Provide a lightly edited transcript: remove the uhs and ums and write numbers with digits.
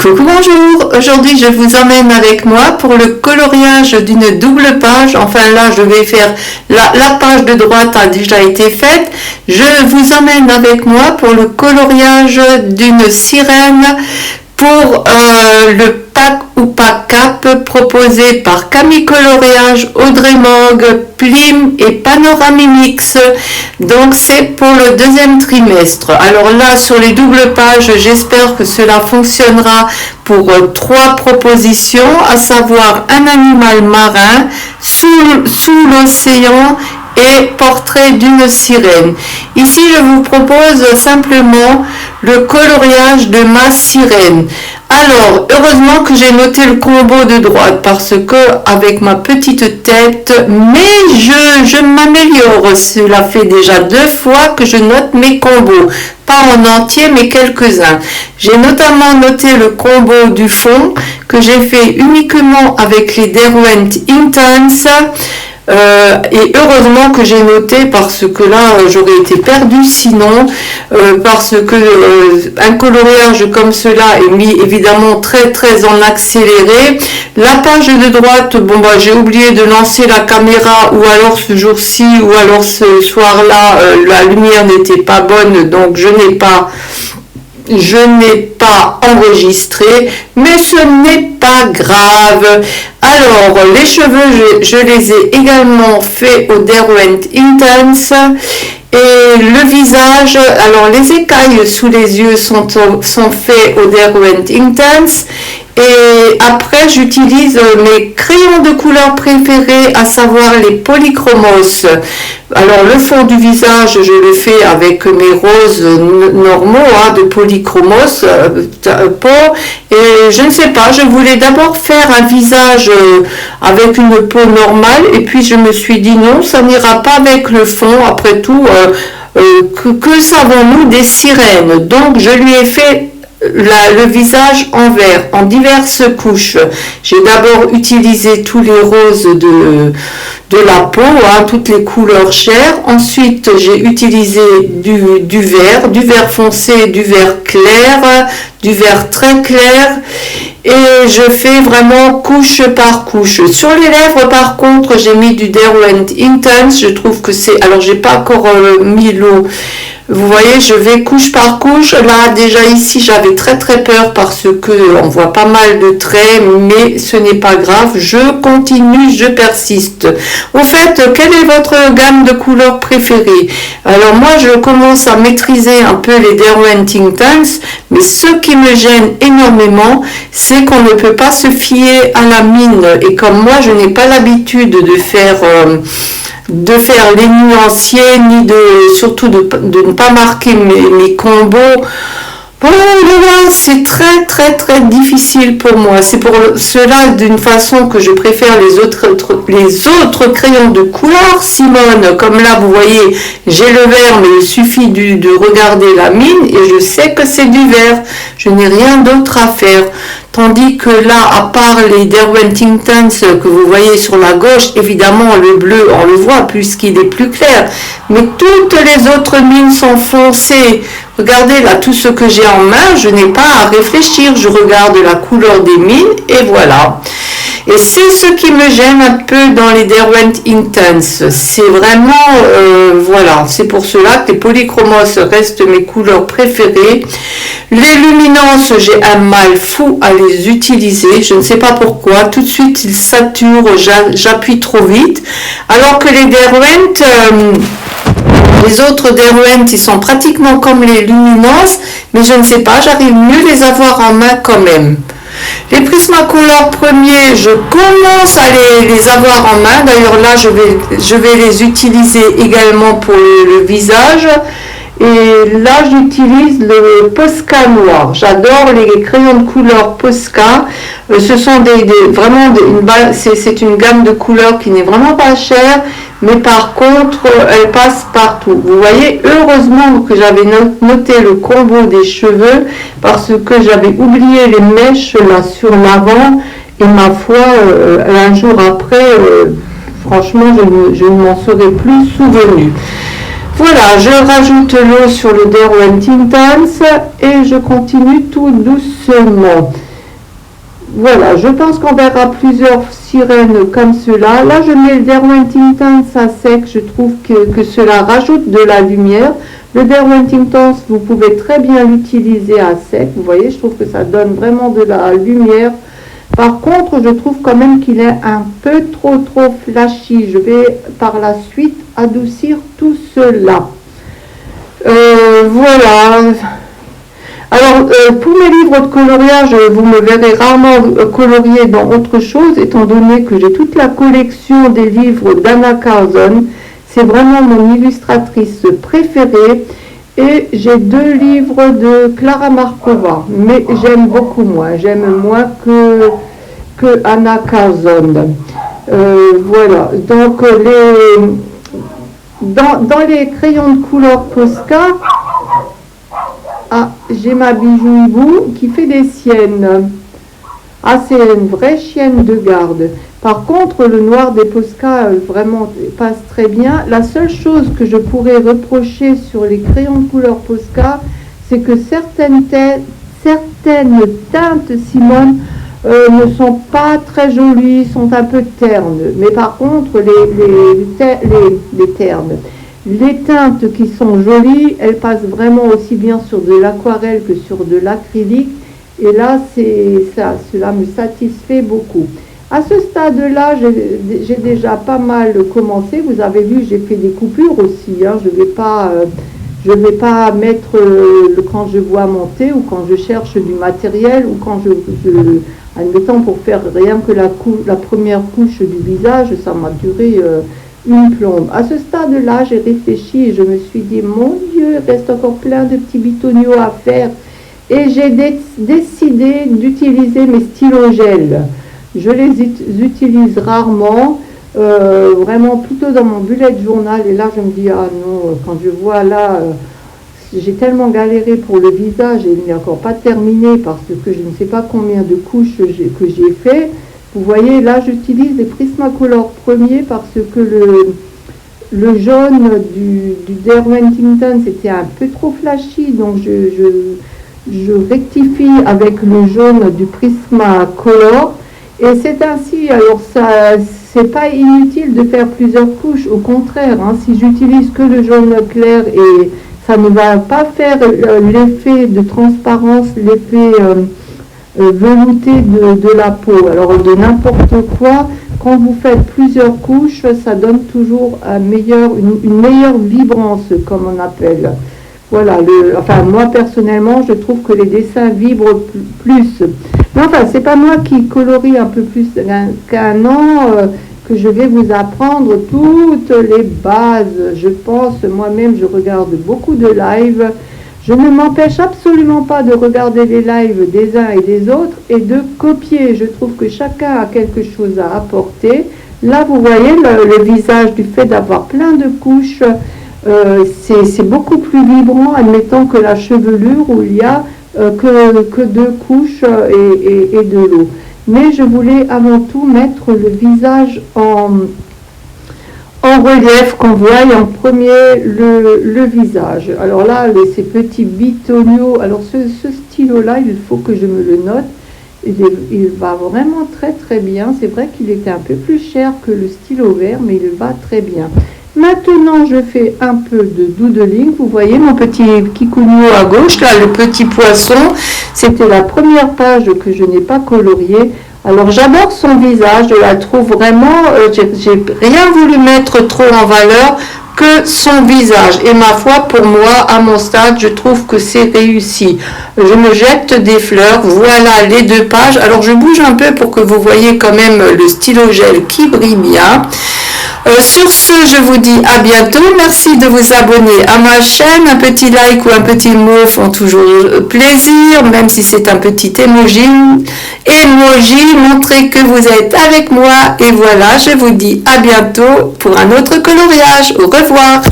Coucou, bonjour. Aujourd'hui, je vous emmène avec moi pour le coloriage d'une double page. Enfin là, je vais faire la page de droite a déjà été faite. Je vous emmène avec moi pour le coloriage d'une sirène pour le pack ou pack cap proposé par Camille Coloriage, Audrey Mogue, Plim et Panoramimix. Donc c'est pour le deuxième trimestre. Alors là sur les doubles pages, j'espère que cela fonctionnera pour trois propositions, à savoir un animal marin, sous l'océan et portrait d'une sirène. Ici je vous propose simplement le coloriage de ma sirène. Alors, heureusement que j'ai noté le combo de droite parce que avec ma petite tête, mais je m'améliore. Cela fait déjà 2 fois que je note mes combos. Pas en entier, mais quelques-uns. J'ai notamment noté le combo du fond que j'ai fait uniquement avec les Derwent Intense. Et heureusement que j'ai noté parce que là j'aurais été perdue sinon parce que un coloriage comme cela est mis évidemment très en accéléré. La page de droite, bon bah j'ai oublié de lancer la caméra ou alors ce jour-ci ou alors ce soir-là la lumière n'était pas bonne donc je n'ai pas enregistré, mais ce n'est pas grave. Alors, les cheveux, je les ai également faits au Derwent Intense. Et le visage, alors les écailles sous les yeux sont faits au Derwent Intense. Et après, j'utilise mes crayons de couleur préférés, à savoir les polychromos. Alors, le fond du visage, je le fais avec mes roses normaux de polychromos et je ne sais pas, je voulais d'abord faire un visage avec une peau normale et puis je me suis dit non, ça n'ira pas avec le fond. Après tout, que savons-nous des sirènes? Donc, je lui ai fait le visage en vert, en diverses couches. J'ai d'abord utilisé tous les roses de la peau, toutes les couleurs chères. Ensuite, j'ai utilisé du vert foncé, du vert clair, du vert très clair. Et je fais vraiment couche par couche. Sur les lèvres, par contre, j'ai mis du Derwent Intense. Je trouve que c'est... Alors, j'ai pas encore mis l'eau. Vous voyez, je vais couche par couche. Là, déjà ici, j'avais très peur parce que on voit pas mal de traits, mais ce n'est pas grave. Je continue, je persiste. Au fait, quelle est votre gamme de couleurs préférée? Alors moi, je commence à maîtriser un peu les Derwent Intense, mais ce qui me gêne énormément, c'est qu'on ne peut pas se fier à la mine. Et comme moi, je n'ai pas l'habitude de faire les nuanciers, ni surtout de ne pas marquer mes combos. Bon, voilà, c'est très difficile pour moi. C'est pour cela, d'une façon, que je préfère les autres crayons de couleur Simone. Comme là, vous voyez, j'ai le vert, mais il suffit de regarder la mine et je sais que c'est du vert. Je n'ai rien d'autre à faire. Tandis que là, à part les Derwent Intense que vous voyez sur la gauche, évidemment le bleu, on le voit puisqu'il est plus clair. Mais toutes les autres mines sont foncées. Regardez là, tout ce que j'ai en main, je n'ai pas à réfléchir. Je regarde la couleur des mines et voilà. Et c'est ce qui me gêne un peu dans les Derwent Intense. C'est vraiment, voilà, c'est pour cela que les polychromos restent mes couleurs préférées. Les luminances, j'ai un mal fou à les utiliser. Je ne sais pas pourquoi. Tout de suite, ils saturent, j'appuie trop vite. Alors que les Derwent... les autres Derwent, ils sont pratiquement comme les luminances, mais je ne sais pas, j'arrive mieux les avoir en main quand même. Les Prismacolor premiers, je commence à les avoir en main. D'ailleurs là, je vais les utiliser également pour le visage. Et là, j'utilise le Posca noir. J'adore les crayons de couleur Posca. Ce sont c'est une gamme de couleurs qui n'est vraiment pas chère, mais par contre, elle passe partout. Vous voyez, heureusement que j'avais noté le combo des cheveux parce que j'avais oublié les mèches là sur l'avant et ma foi, un jour après, franchement, je ne m'en serais plus souvenu. Voilà, je rajoute l'eau sur le Derwent Intense et je continue tout doucement. Voilà, je pense qu'on verra plusieurs sirènes comme cela. Là, je mets le Derwentington à sec. Je trouve que cela rajoute de la lumière. Le Derwentington, vous pouvez très bien l'utiliser à sec. Vous voyez, je trouve que ça donne vraiment de la lumière. Par contre, je trouve quand même qu'il est un peu trop flashy. Je vais par la suite adoucir tout cela. Voilà. Alors, pour mes livres de coloriage, vous me verrez rarement colorier dans autre chose, étant donné que j'ai toute la collection des livres d'Anna Carlson. C'est vraiment mon illustratrice préférée. Et j'ai 2 livres de Clara Markova, mais j'aime beaucoup moins. J'aime moins que Anna Carlson. Voilà. Donc, dans les crayons de couleur Posca, j'ai ma bijou hibou qui fait des siennes. C'est une vraie chienne de garde. Par contre, le noir des Posca vraiment passe très bien. La seule chose que je pourrais reprocher sur les crayons de couleur Posca, c'est que certaines teintes Simone ne sont pas très jolies, sont un peu ternes. Mais par contre, les teintes qui sont jolies, elles passent vraiment aussi bien sur de l'aquarelle que sur de l'acrylique. Et là, cela me satisfait beaucoup. À ce stade-là, j'ai déjà pas mal commencé. Vous avez vu, j'ai fait des coupures aussi. Je vais pas mettre quand je vois monter ou quand je cherche du matériel ou quand admettons pour faire rien que la première couche du visage, ça m'a duré une plombe. À ce stade-là, j'ai réfléchi et je me suis dit, mon Dieu, il reste encore plein de petits bitoniaux à faire. Et j'ai décidé d'utiliser mes stylos gel. Je les utilise rarement, vraiment plutôt dans mon bullet journal. Et là, je me dis, ah non, quand je vois là, j'ai tellement galéré pour le visage et il n'est encore pas terminé parce que je ne sais pas combien de couches que j'ai fait. Vous voyez, là, j'utilise des Prismacolor premier parce que le jaune du Derwentington, c'était un peu trop flashy. Donc, je rectifie avec le jaune du Prismacolor. Et c'est ainsi, alors c'est pas inutile de faire plusieurs couches. Au contraire, si j'utilise que le jaune clair et ça ne va pas faire l'effet de transparence, l'effet velouté de la peau. Alors de n'importe quoi, quand vous faites plusieurs couches, ça donne toujours une meilleure vibrance, comme on appelle. Voilà, moi personnellement, je trouve que les dessins vibrent plus. Mais enfin, c'est pas moi qui colorie un peu plus qu'un an que je vais vous apprendre toutes les bases. Je pense, moi-même, je regarde beaucoup de lives. Je ne m'empêche absolument pas de regarder les lives des uns et des autres et de copier. Je trouve que chacun a quelque chose à apporter. Là, vous voyez le visage du fait d'avoir plein de couches. C'est beaucoup plus vibrant, admettons, que la chevelure où il y a que 2 couches et de l'eau. Mais je voulais avant tout mettre le visage en relief, qu'on voit en premier le visage. Alors là, ces petits bitoniaux, alors ce stylo-là, il faut que je me le note. Il va vraiment très bien. C'est vrai qu'il était un peu plus cher que le stylo vert, mais il va très bien. Maintenant, je fais un peu de doodling. Vous voyez mon petit kikuno à gauche, là, le petit poisson. C'était la première page que je n'ai pas coloriée. Alors, j'adore son visage. Je la trouve vraiment... j'ai rien voulu mettre trop en valeur que son visage. Et ma foi, pour moi, à mon stade, je trouve que c'est réussi. Je me jette des fleurs. Voilà les 2 pages. Alors, je bouge un peu pour que vous voyez quand même le stylo gel qui brille bien. Sur ce, je vous dis à bientôt. Merci de vous abonner à ma chaîne. Un petit like ou un petit mot font toujours plaisir, même si c'est un petit emoji. Montrez que vous êtes avec moi. Et voilà, je vous dis à bientôt pour un autre coloriage. Au revoir.